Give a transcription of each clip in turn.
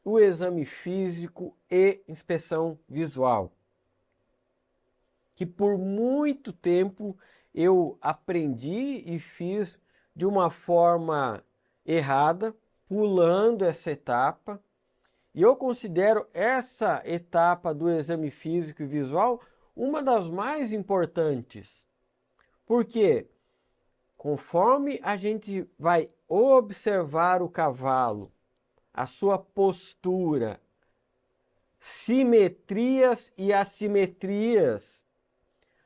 o exame físico e inspeção visual, que por muito tempo eu aprendi e fiz de uma forma errada, pulando essa etapa. E eu considero essa etapa do exame físico e visual uma das mais importantes. Porque conforme a gente vai observar o cavalo, a sua postura, simetrias e assimetrias,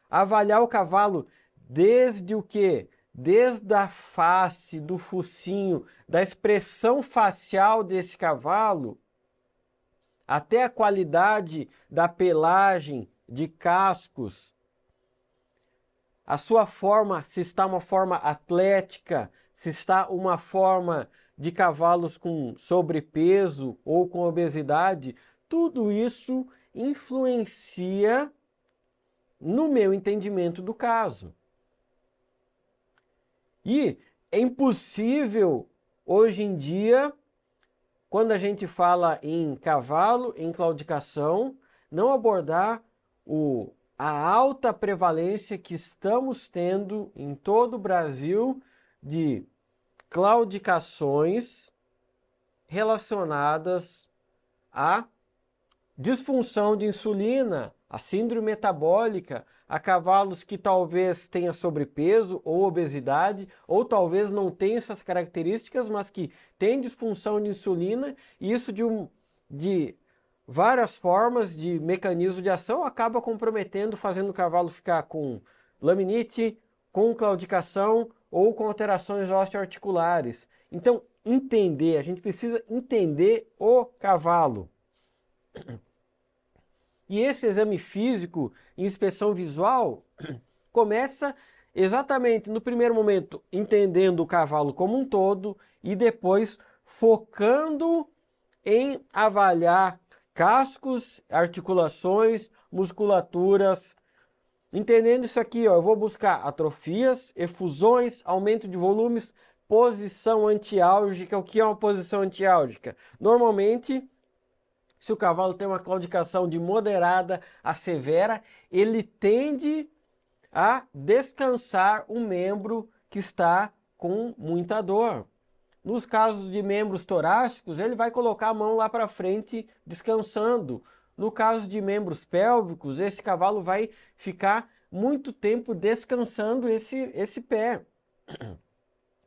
avaliar o cavalo desde o quê? Desde a face, do focinho, da expressão facial desse cavalo, até a qualidade da pelagem, de cascos, a sua forma, se está uma forma atlética, se está uma forma de cavalos com sobrepeso ou com obesidade, tudo isso influencia no meu entendimento do caso. E é impossível, hoje em dia, quando a gente fala em cavalo, em claudicação, não abordar a alta prevalência que estamos tendo em todo o Brasil de claudicações relacionadas à disfunção de insulina, a síndrome metabólica, a cavalos que talvez tenham sobrepeso ou obesidade, ou talvez não tenham essas características, mas que têm disfunção de insulina, e isso de várias formas de mecanismo de ação acaba comprometendo, fazendo o cavalo ficar com laminite, com claudicação ou com alterações osteoarticulares. Então, a gente precisa entender o cavalo. E esse exame físico e inspeção visual começa exatamente no primeiro momento entendendo o cavalo como um todo e depois focando em avaliar cascos, articulações, musculaturas. Entendendo isso aqui, ó, eu vou buscar atrofias, efusões, aumento de volumes, posição antiálgica. O que é uma posição antiálgica? Normalmente, se o cavalo tem uma claudicação de moderada a severa, ele tende a descansar o membro que está com muita dor. Nos casos de membros torácicos, ele vai colocar a mão lá para frente descansando. No caso de membros pélvicos, esse cavalo vai ficar muito tempo descansando esse pé.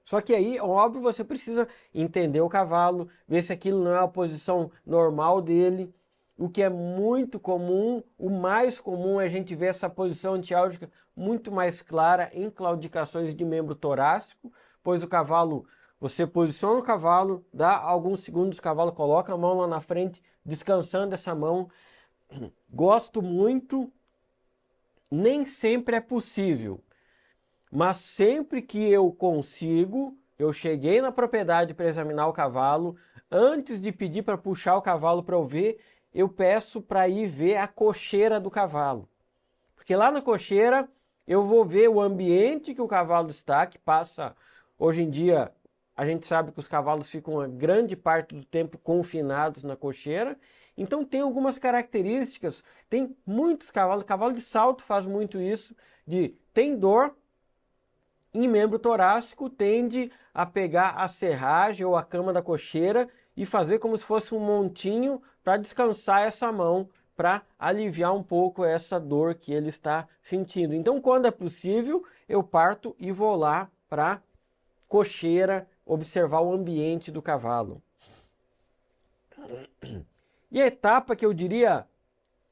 Só que aí, óbvio, você precisa entender o cavalo, ver se aquilo não é a posição normal dele. O que é muito comum, o mais comum é a gente ver essa posição antiálgica muito mais clara em claudicações de membro torácico, pois o cavalo, você posiciona o cavalo, dá alguns segundos, o cavalo coloca a mão lá na frente, descansando essa mão. Gosto muito, nem sempre é possível. Mas sempre que eu consigo, eu cheguei na propriedade para examinar o cavalo, antes de pedir para puxar o cavalo para eu ver, eu peço para ir ver a cocheira do cavalo. Porque lá na cocheira eu vou ver o ambiente que o cavalo está, que passa, hoje em dia, a gente sabe que os cavalos ficam uma grande parte do tempo confinados na cocheira, então tem algumas características, tem muitos cavalos, cavalo de salto faz muito isso, tem dor, em membro torácico tende a pegar a serragem ou a cama da cocheira e fazer como se fosse um montinho para descansar essa mão, para aliviar um pouco essa dor que ele está sentindo. Então, quando é possível, eu parto e vou lá para a cocheira observar o ambiente do cavalo. E a etapa que eu diria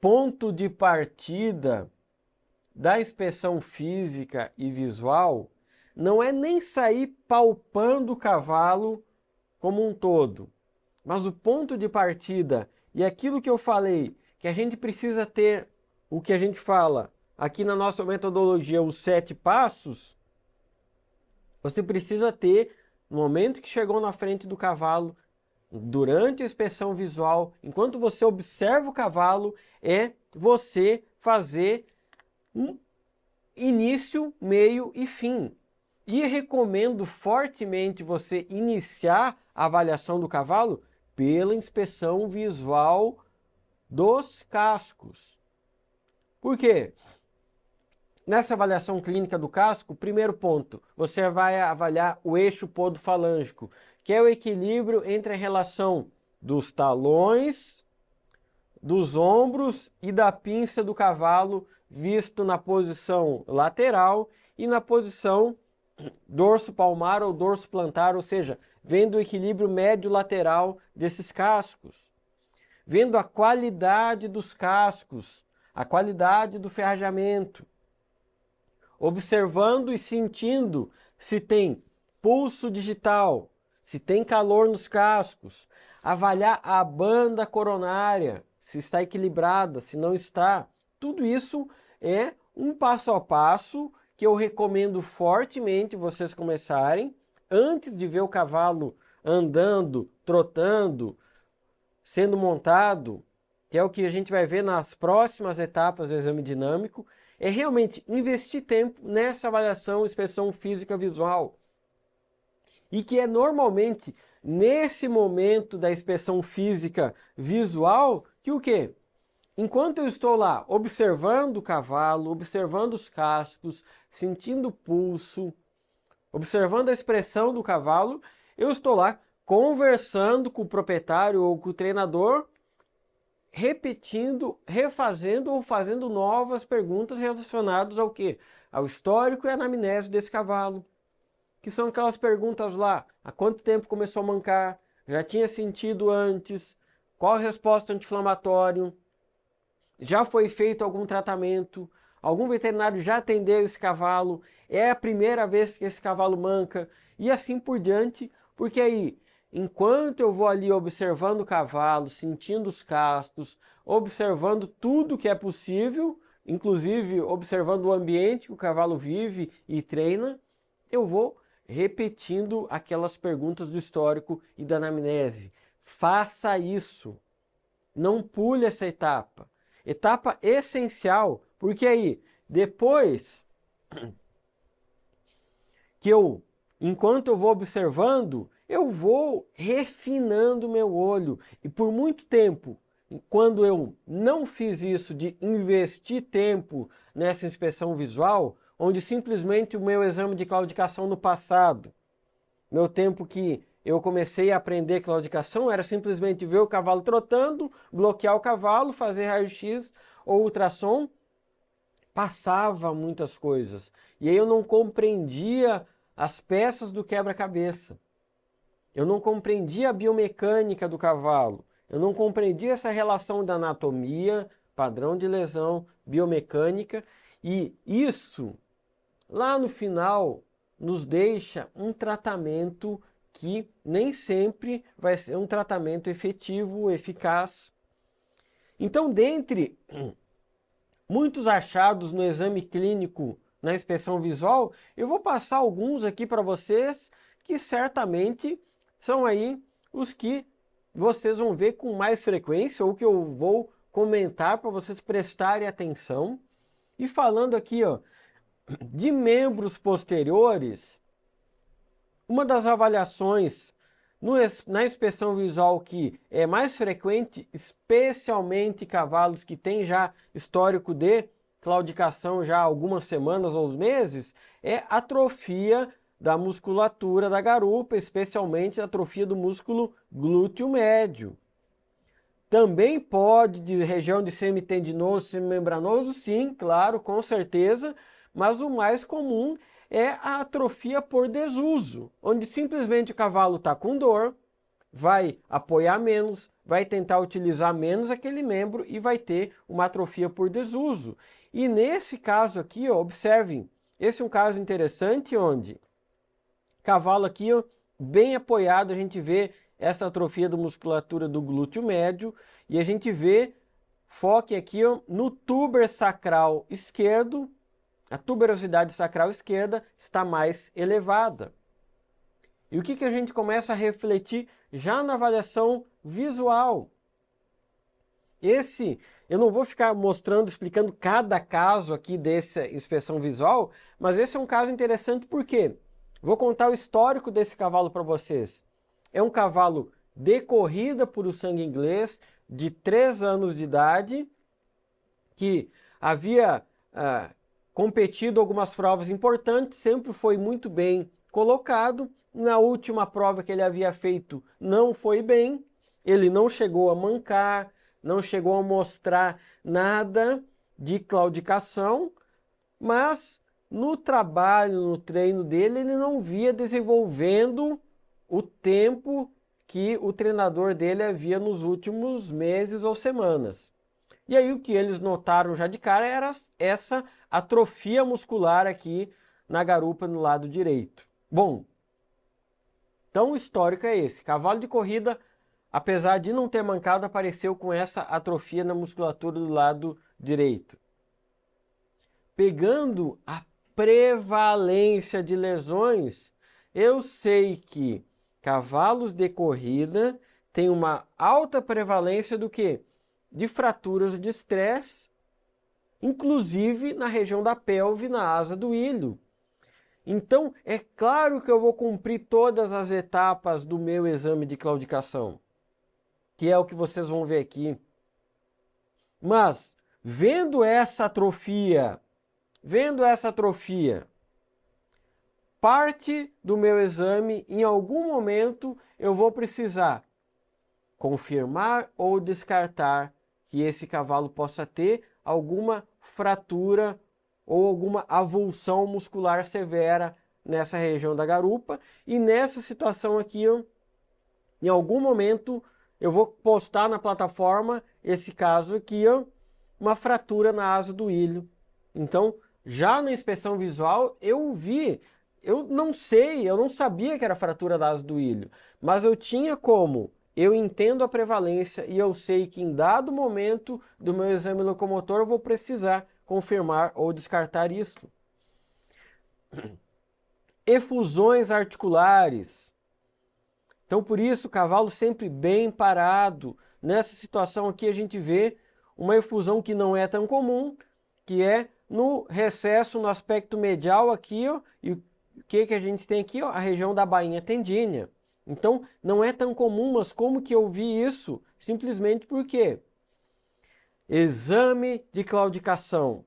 ponto de partida da inspeção física e visual não é nem sair palpando o cavalo como um todo, mas o ponto de partida e aquilo que eu falei, que a gente precisa ter o que a gente fala aqui na nossa metodologia, os 7 passos, você precisa ter no momento que chegou na frente do cavalo, durante a inspeção visual, enquanto você observa o cavalo, é você fazer um início, meio e fim. E recomendo fortemente você iniciar a avaliação do cavalo pela inspeção visual dos cascos. Por quê? Nessa avaliação clínica do casco, primeiro ponto, você vai avaliar o eixo podofalângico, que é o equilíbrio entre a relação dos talões, dos ombros e da pinça do cavalo, visto na posição lateral e na posição dorso palmar ou dorso plantar, ou seja, vendo o equilíbrio médio-lateral desses cascos, vendo a qualidade dos cascos, a qualidade do ferrajamento, observando e sentindo se tem pulso digital, se tem calor nos cascos, avaliar a banda coronária, se está equilibrada, se não está. Tudo isso é um passo a passo que eu recomendo fortemente vocês começarem antes de ver o cavalo andando, trotando, sendo montado, que é o que a gente vai ver nas próximas etapas do exame dinâmico, é realmente investir tempo nessa avaliação, inspeção física visual. E que é normalmente nesse momento da inspeção física visual que o quê? Enquanto eu estou lá observando o cavalo, observando os cascos, sentindo o pulso, observando a expressão do cavalo, eu estou lá conversando com o proprietário ou com o treinador, repetindo, refazendo ou fazendo novas perguntas relacionadas ao quê? Ao histórico e à anamnese desse cavalo. Que são aquelas perguntas lá, há quanto tempo começou a mancar? Já tinha sentido antes? Qual a resposta anti-inflamatória? Já foi feito algum tratamento? Algum veterinário já atendeu esse cavalo? É a primeira vez que esse cavalo manca? E assim por diante, porque aí, enquanto eu vou ali observando o cavalo, sentindo os cascos, observando tudo que é possível, inclusive observando o ambiente que o cavalo vive e treina, eu vou repetindo aquelas perguntas do histórico e da anamnese. Faça isso. Não pule essa etapa. Etapa essencial, porque aí, depois que enquanto eu vou observando, eu vou refinando o meu olho. E por muito tempo, quando eu não fiz isso de investir tempo nessa inspeção visual, onde simplesmente o meu exame de claudicação no passado, meu tempo que eu comecei a aprender claudicação era simplesmente ver o cavalo trotando, bloquear o cavalo, fazer raio-x ou ultrassom, passava muitas coisas. E aí eu não compreendia as peças do quebra-cabeça. Eu não compreendia a biomecânica do cavalo. Eu não compreendia essa relação da anatomia, padrão de lesão, biomecânica, e isso lá no final nos deixa um tratamento que nem sempre vai ser um tratamento efetivo, eficaz. Então, dentre muitos achados no exame clínico, na inspeção visual, eu vou passar alguns aqui para vocês que certamente são aí os que vocês vão ver com mais frequência ou que eu vou comentar para vocês prestarem atenção. E falando aqui, ó, de membros posteriores, uma das avaliações na inspeção visual que é mais frequente, especialmente cavalos que têm já histórico de claudicação já há algumas semanas ou meses, é atrofia da musculatura da garupa, especialmente a atrofia do músculo glúteo médio. Também pode de região de semitendinoso, semimembranoso, sim, claro, com certeza, mas o mais comum é a atrofia por desuso, onde simplesmente o cavalo está com dor, vai apoiar menos, vai tentar utilizar menos aquele membro e vai ter uma atrofia por desuso. E nesse caso aqui, ó, observem, esse é um caso interessante onde cavalo aqui, ó, bem apoiado, a gente vê essa atrofia da musculatura do glúteo médio e a gente vê, foque aqui, ó, no túber sacral esquerdo. A tuberosidade sacral esquerda está mais elevada. E o que a gente começa a refletir já na avaliação visual? Eu não vou ficar mostrando, explicando cada caso aqui dessa inspeção visual, mas esse é um caso interessante porque vou contar o histórico desse cavalo para vocês. É um cavalo decorrida por o sangue inglês, de 3 anos de idade, que havia competido algumas provas importantes, sempre foi muito bem colocado. Na última prova que ele havia feito não foi bem, ele não chegou a mancar, não chegou a mostrar nada de claudicação, mas no trabalho, no treino dele, ele não via desenvolvendo o tempo que o treinador dele havia nos últimos meses ou semanas. E aí o que eles notaram já de cara era essa atrofia muscular aqui na garupa no lado direito. Bom, então o histórico é esse. Cavalo de corrida, apesar de não ter mancado, apareceu com essa atrofia na musculatura do lado direito. Pegando a prevalência de lesões, eu sei que cavalos de corrida têm uma alta prevalência do que? De fraturas de estresse, inclusive na região da pelve, na asa do ilho. Então, é claro que eu vou cumprir todas as etapas do meu exame de claudicação, que é o que vocês vão ver aqui. Mas, vendo essa atrofia, parte do meu exame, em algum momento, eu vou precisar confirmar ou descartar que esse cavalo possa ter alguma fratura ou alguma avulsão muscular severa nessa região da garupa. E nessa situação aqui, em algum momento, eu vou postar na plataforma esse caso aqui, uma fratura na asa do ilho. Então, já na inspeção visual, eu vi, eu não sabia que era fratura da asa do ilho, mas eu entendo a prevalência e eu sei que em dado momento do meu exame locomotor eu vou precisar confirmar ou descartar isso. Efusões articulares. Então, por isso, o cavalo sempre bem parado. Nessa situação aqui a gente vê uma efusão que não é tão comum, que é no recesso, no aspecto medial aqui, e o que a gente tem aqui? A região da bainha tendínea. Então, não é tão comum, mas como que eu vi isso? Simplesmente porque exame de claudicação.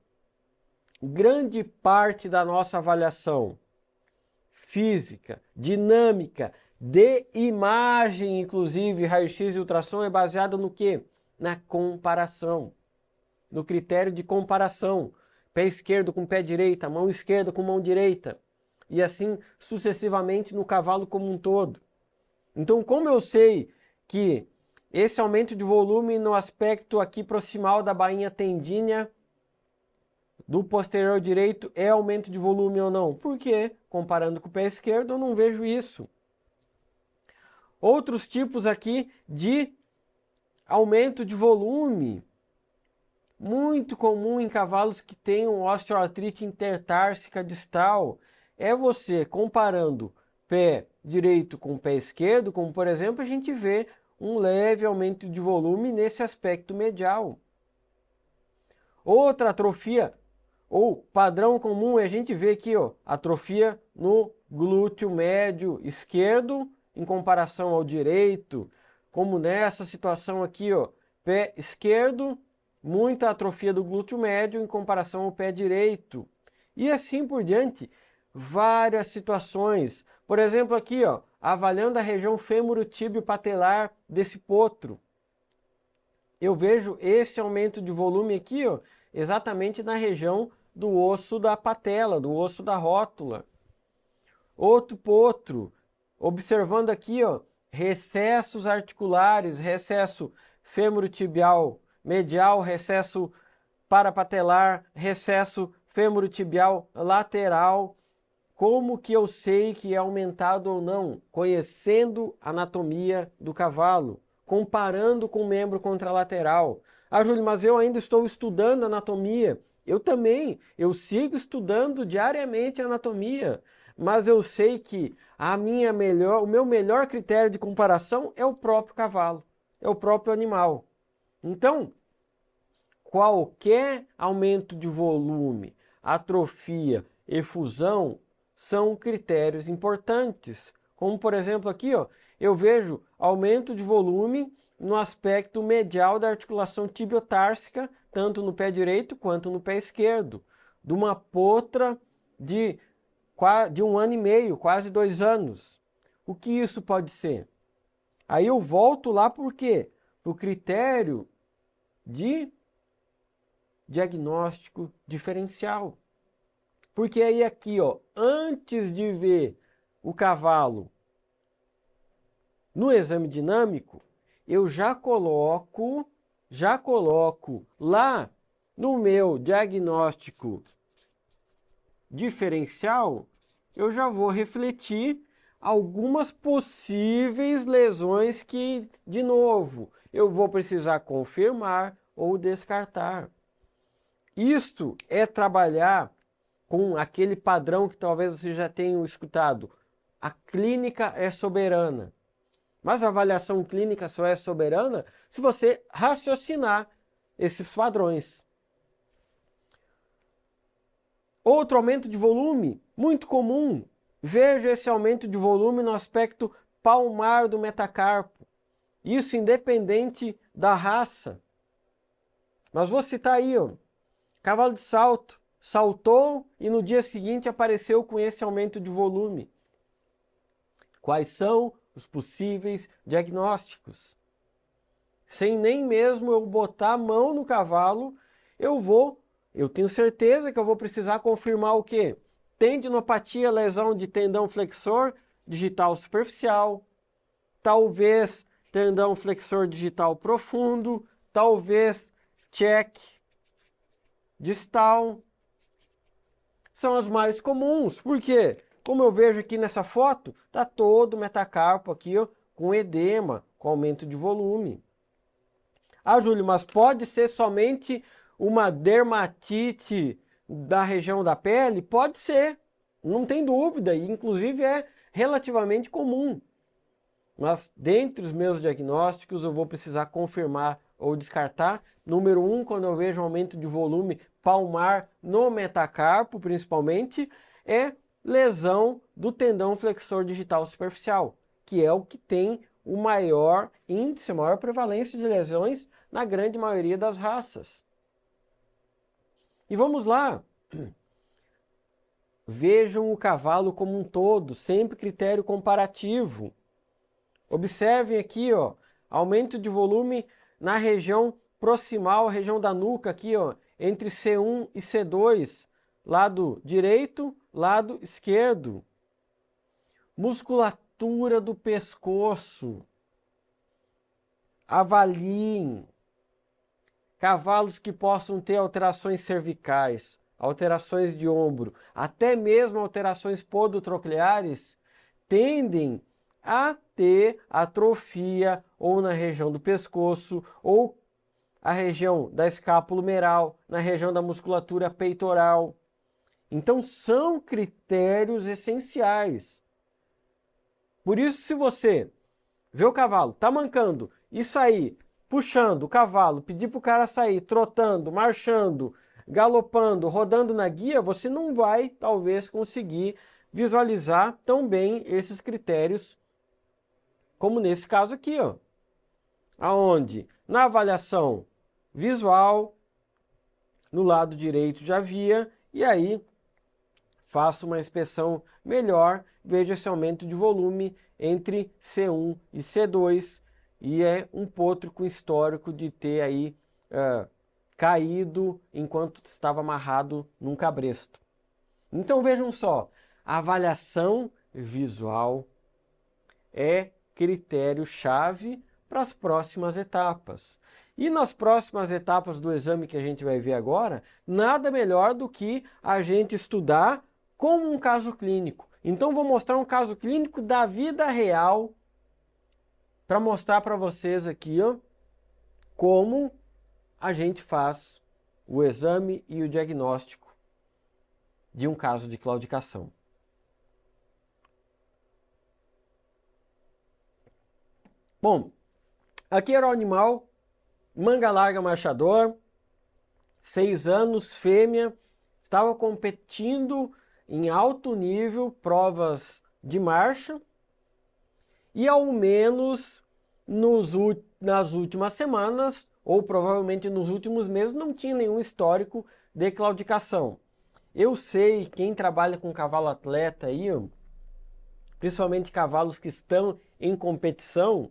Grande parte da nossa avaliação física, dinâmica, de imagem, inclusive raio-x e ultrassom, é baseada no quê? Na comparação, no critério de comparação. Pé esquerdo com pé direita, mão esquerda com mão direita, e assim sucessivamente no cavalo como um todo. Então, como eu sei que esse aumento de volume no aspecto aqui proximal da bainha tendínea do posterior direito é aumento de volume ou não? Porque, comparando com o pé esquerdo, eu não vejo isso. Outros tipos aqui de aumento de volume, muito comum em cavalos que tenham osteoartrite intertársica distal, é você comparando pé direito com pé esquerdo, como por exemplo a gente vê um leve aumento de volume nesse aspecto medial. Outra atrofia ou padrão comum a gente vê aqui, atrofia no glúteo médio esquerdo em comparação ao direito, como nessa situação aqui, pé esquerdo, muita atrofia do glúteo médio em comparação ao pé direito. E assim por diante, várias situações. Por exemplo, aqui, avaliando a região fêmuro-tíbio patelar desse potro. Eu vejo esse aumento de volume aqui, exatamente na região do osso da patela, do osso da rótula. Outro potro, observando aqui, recessos articulares, recesso fêmuro-tibial medial, recesso parapatelar, recesso fêmuro-tibial lateral. Como que eu sei que é aumentado ou não? Conhecendo a anatomia do cavalo, comparando com o membro contralateral. Ah, Júlio, mas eu ainda estou estudando anatomia. Eu também, eu sigo estudando diariamente a anatomia, mas eu sei que o meu melhor critério de comparação é o próprio cavalo, é o próprio animal. Então, qualquer aumento de volume, atrofia, efusão, são critérios importantes. Como, por exemplo, aqui, eu vejo aumento de volume no aspecto medial da articulação tibiotársica, tanto no pé direito quanto no pé esquerdo, de uma potra de 1 ano e meio, quase 2 anos. O que isso pode ser? Aí eu volto lá por quê? O critério de diagnóstico diferencial. Porque aí aqui, ó, antes de ver o cavalo no exame dinâmico, eu já coloco lá no meu diagnóstico diferencial, eu já vou refletir algumas possíveis lesões que, de novo, eu vou precisar confirmar ou descartar. Isto é trabalhar com aquele padrão que talvez você já tenha escutado. A clínica é soberana. Mas a avaliação clínica só é soberana se você raciocinar esses padrões. Outro aumento de volume, muito comum. Veja esse aumento de volume no aspecto palmar do metacarpo. Isso independente da raça. Mas vou citar aí, ó, cavalo de salto. Saltou e no dia seguinte apareceu com esse aumento de volume. Quais são os possíveis diagnósticos? Sem nem mesmo eu botar a mão no cavalo, eu tenho certeza que eu vou precisar confirmar o quê? Tendinopatia, lesão de tendão flexor digital superficial, talvez tendão flexor digital profundo, talvez check distal. São as mais comuns. Por quê? Como eu vejo aqui nessa foto, está todo o metacarpo aqui, ó, com edema, com aumento de volume. Ah, Júlio, mas pode ser somente uma dermatite da região da pele? Pode ser, não tem dúvida, e inclusive é relativamente comum. Mas dentre os meus diagnósticos eu vou precisar confirmar ou descartar. Número 1, quando eu vejo aumento de volume palmar no metacarpo, principalmente, é lesão do tendão flexor digital superficial, que é o que tem o maior índice, a maior prevalência de lesões na grande maioria das raças. E vamos lá. Vejam o cavalo como um todo, sempre critério comparativo. Observem aqui, ó, aumento de volume na região proximal, região da nuca aqui, ó, entre C1 e C2, lado direito, lado esquerdo. Musculatura do pescoço. Avaliem cavalos que possam ter alterações cervicais, alterações de ombro, até mesmo alterações podotrocleares, tendem a ter atrofia ou na região do pescoço ou a região da escápula humeral, na região da musculatura peitoral. Então são critérios essenciais. Por isso, se você vê o cavalo, tá mancando, e sair puxando o cavalo, pedir para o cara sair trotando, marchando, galopando, rodando na guia, você não vai, talvez, conseguir visualizar tão bem esses critérios como nesse caso aqui, ó. Aonde na avaliação visual, no lado direito já via, e aí faço uma inspeção melhor, vejo esse aumento de volume entre C1 e C2, e é um potro com histórico de ter aí caído enquanto estava amarrado num cabresto. Então vejam só, a avaliação visual é critério-chave para as próximas etapas. E nas próximas etapas do exame que a gente vai ver agora, nada melhor do que a gente estudar como um caso clínico. Então vou mostrar um caso clínico da vida real para mostrar para vocês aqui, ó, como a gente faz o exame e o diagnóstico de um caso de claudicação. Bom, aqui era o animal, manga larga marchador, 6 anos, fêmea, estava competindo em alto nível, provas de marcha, e ao menos nas últimas semanas, ou provavelmente nos últimos meses, não tinha nenhum histórico de claudicação. Eu sei, quem trabalha com cavalo atleta aí, principalmente cavalos que estão em competição,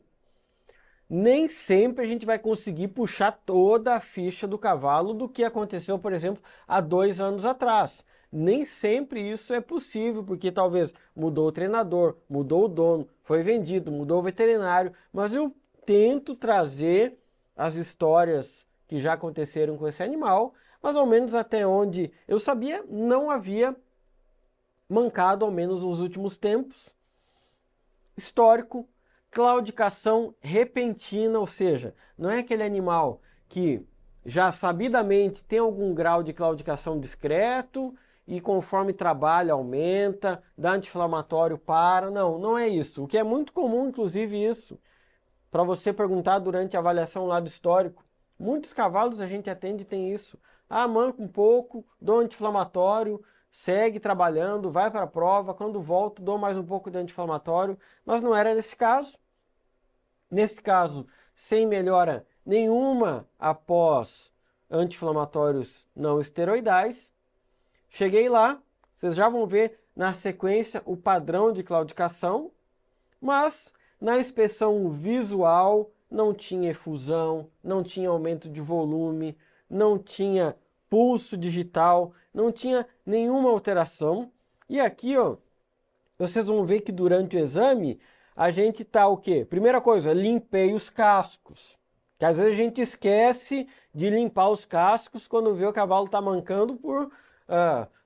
nem sempre a gente vai conseguir puxar toda a ficha do cavalo do que aconteceu, por exemplo, há 2 anos atrás. Nem sempre isso é possível, porque talvez mudou o treinador, mudou o dono, foi vendido, mudou o veterinário, mas eu tento trazer as histórias que já aconteceram com esse animal, mas ao menos até onde eu sabia, não havia mancado, ao menos nos últimos tempos, histórico, claudicação repentina, ou seja, não é aquele animal que já sabidamente tem algum grau de claudicação discreto e conforme trabalha aumenta, dá anti-inflamatório para, não é isso. O que é muito comum, inclusive isso, para você perguntar durante a avaliação lá do histórico. Muitos cavalos a gente atende tem isso. Ah, manca um pouco, dou anti-inflamatório, segue trabalhando, vai para a prova, quando volto dou mais um pouco de anti-inflamatório, mas não era nesse caso. Nesse caso, sem melhora nenhuma após anti-inflamatórios não esteroidais. Cheguei lá, vocês já vão ver na sequência o padrão de claudicação, mas na inspeção visual não tinha efusão, não tinha aumento de volume, não tinha pulso digital, não tinha nenhuma alteração. E aqui, ó, vocês vão ver que durante o exame a gente tá o quê? Primeira coisa, limpei os cascos. Que às vezes a gente esquece de limpar os cascos quando vê o cavalo tá mancando por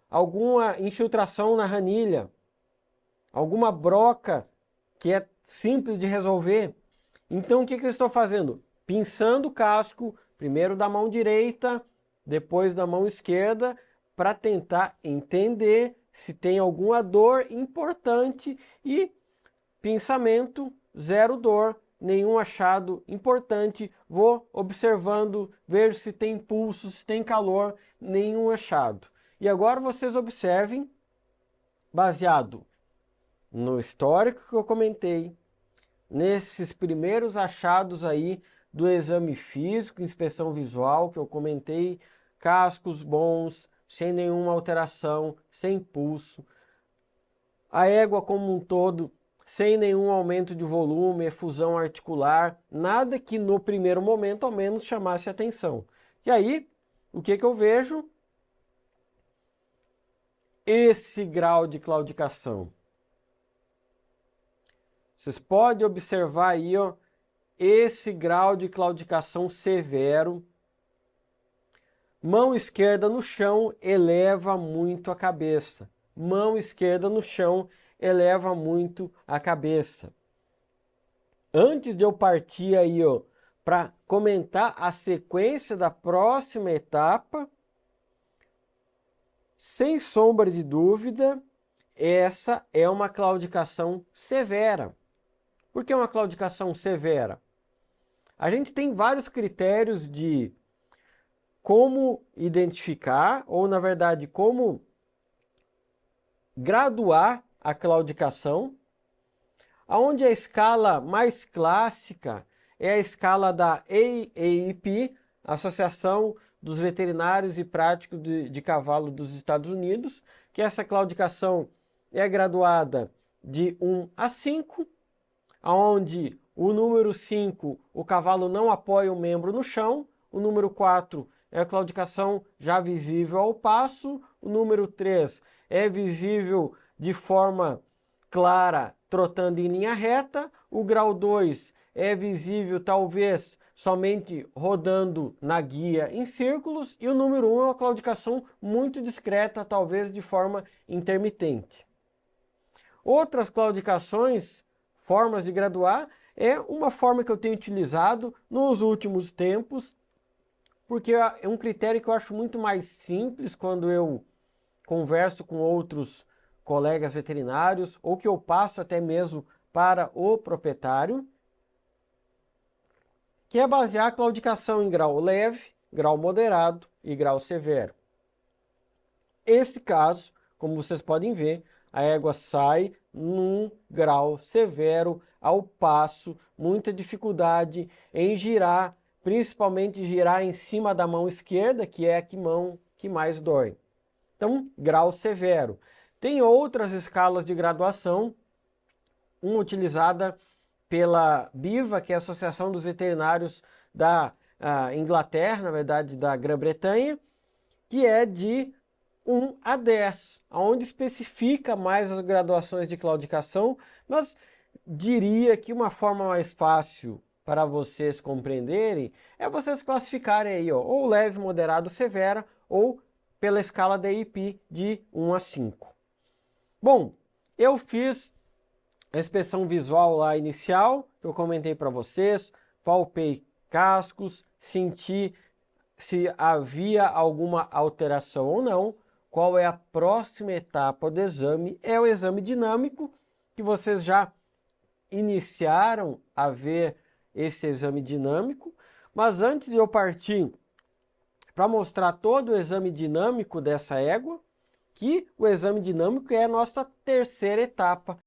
alguma infiltração na ranilha, alguma broca que é simples de resolver. Então o que eu estou fazendo? Pinçando o casco, primeiro da mão direita, depois da mão esquerda, para tentar entender se tem alguma dor importante e pinçamento, zero dor, nenhum achado importante. Vou observando, vejo se tem pulso, se tem calor, nenhum achado. E agora vocês observem, baseado no histórico que eu comentei, nesses primeiros achados aí do exame físico, inspeção visual que eu comentei, cascos bons, sem nenhuma alteração, sem pulso, a égua como um todo, sem nenhum aumento de volume, efusão articular, nada que no primeiro momento ao menos chamasse atenção. E aí, o que eu vejo? Esse grau de claudicação. Vocês podem observar aí, ó, esse grau de claudicação severo. Mão esquerda no chão eleva muito a cabeça. Mão esquerda no chão eleva muito a cabeça. Antes de eu partir aí, ó, para comentar a sequência da próxima etapa, sem sombra de dúvida, essa é uma claudicação severa. Por que uma claudicação severa? A gente tem vários critérios de como identificar, ou na verdade, como graduar a claudicação, onde a escala mais clássica é a escala da AAP, Associação dos Veterinários e Práticos de Cavalo dos Estados Unidos, que essa claudicação é graduada de 1 a 5, onde o número 5, o cavalo não apoia o membro no chão, o número 4 é a claudicação já visível ao passo, o número 3 é visível de forma clara, trotando em linha reta, o grau 2 é visível talvez somente rodando na guia em círculos, e o número 1 é uma claudicação muito discreta, talvez de forma intermitente. Outras claudicações, formas de graduar, é uma forma que eu tenho utilizado nos últimos tempos, porque é um critério que eu acho muito mais simples quando eu converso com outros colegas veterinários, ou que eu passo até mesmo para o proprietário, que é basear a claudicação em grau leve, grau moderado e grau severo. Esse caso, como vocês podem ver, a égua sai num grau severo, ao passo, muita dificuldade em girar, principalmente girar em cima da mão esquerda, que é a mão que mais dói. Então, grau severo. Tem outras escalas de graduação, uma utilizada pela BIVA, que é a Associação dos Veterinários da Inglaterra, na verdade da Grã-Bretanha, que é de 1 a 10, onde especifica mais as graduações de claudicação, mas diria que uma forma mais fácil para vocês compreenderem é vocês classificarem aí, ó, ou leve, moderado, severa, ou pela escala DIP de 1 a 5. Bom, eu fiz a inspeção visual lá inicial, que eu comentei para vocês, palpei cascos, senti se havia alguma alteração ou não. Qual é a próxima etapa do exame? É o exame dinâmico, que vocês já iniciaram a ver esse exame dinâmico, mas antes de eu partir para mostrar todo o exame dinâmico dessa égua, que o exame dinâmico é a nossa terceira etapa